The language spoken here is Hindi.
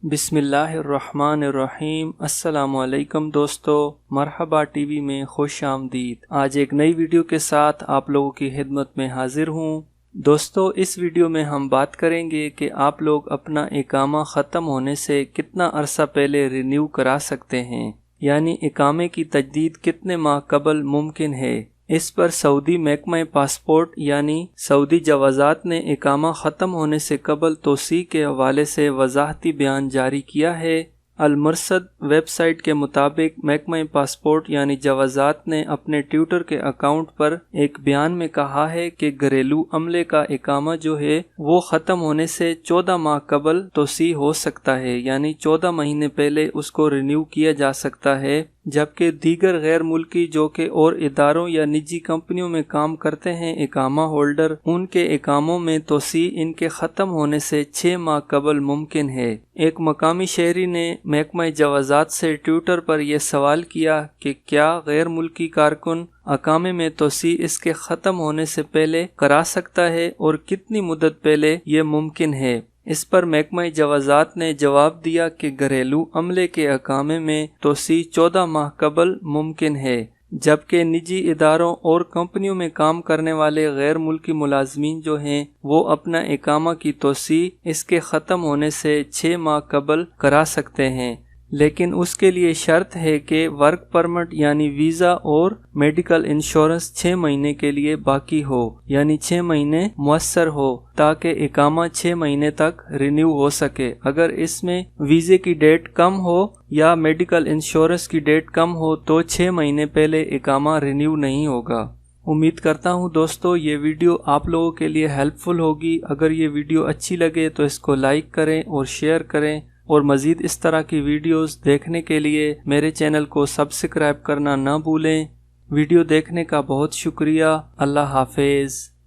बिस्मिल्लाहिर्रहमानिर्रहीम। अस्सलामुअलैकुम दोस्तों, मरहबा टीवी में खुश आमदीद। आज एक नई वीडियो के साथ आप लोगों की खिदमत में हाजिर हूँ। दोस्तों, इस वीडियो में हम बात करेंगे कि आप लोग अपना इकामा ख़त्म होने से कितना अरसा पहले रिन्यू करा सकते हैं, यानी इकामे की तजदीद कितने माह कबल मुमकिन है। इस पर सऊदी महकमा पासपोर्ट यानी सऊदी जवाजात ने इकामा ख़त्म होने से कबल तोसी के हवाले से वजाहती बयान जारी किया है। अल-मुरसद वेबसाइट के मुताबिक महकमा पासपोर्ट यानी जवाजात ने अपने ट्विटर के अकाउंट पर एक बयान में कहा है कि घरेलू अमले का इकामा जो है वो ख़त्म होने से 14 माह कबल तोसी हो सकता है, यानी 14 महीने पहले उसको रिन्यू किया जा सकता है। जबकि दीगर गैर मुल्की जो कि और इदारों या निजी कंपनियों में काम करते हैं इकामा होल्डर, उनके इकामों में तोसी इनके ख़त्म होने से 6 माह कबल मुमकिन है। एक मकामी शहरी ने महकमा जवाजात से ट्विटर पर यह सवाल किया कि क्या गैर मुल्की कारकुन अकामे में तोसी इसके ख़त्म होने से पहले करा सकता है और कितनी मुद्दत पहले ये मुमकिन है। इस पर महकमा जवाजात ने जवाब दिया कि घरेलू अमले के अकामे में तोसी 14 माह कबल मुमकिन है, जबकि निजी इदारों और कंपनियों में काम करने वाले गैर मुल्की मुलाजमीन जो हैं वो अपना इकामा की तोसी इसके ख़त्म होने से 6 माह कबल करा सकते हैं, लेकिन उसके लिए शर्त है कि वर्क परमिट यानी वीज़ा और मेडिकल इंश्योरेंस 6 महीने के लिए बाकी हो, यानी 6 महीने मुयस्सर हो, ताकि इकामा 6 महीने तक रिन्यू हो सके। अगर इसमें वीज़े की डेट कम हो या मेडिकल इंश्योरेंस की डेट कम हो तो 6 महीने पहले इकामा रिन्यू नहीं होगा। उम्मीद करता हूँ दोस्तों ये वीडियो आप लोगों के लिए हेल्पफुल होगी। अगर ये वीडियो अच्छी लगे तो इसको लाइक करें और शेयर करें, और मज़ीद इस तरह की वीडियोस देखने के लिए मेरे चैनल को सब्सक्राइब करना ना भूलें। वीडियो देखने का बहुत शुक्रिया। अल्लाह हाफिज़।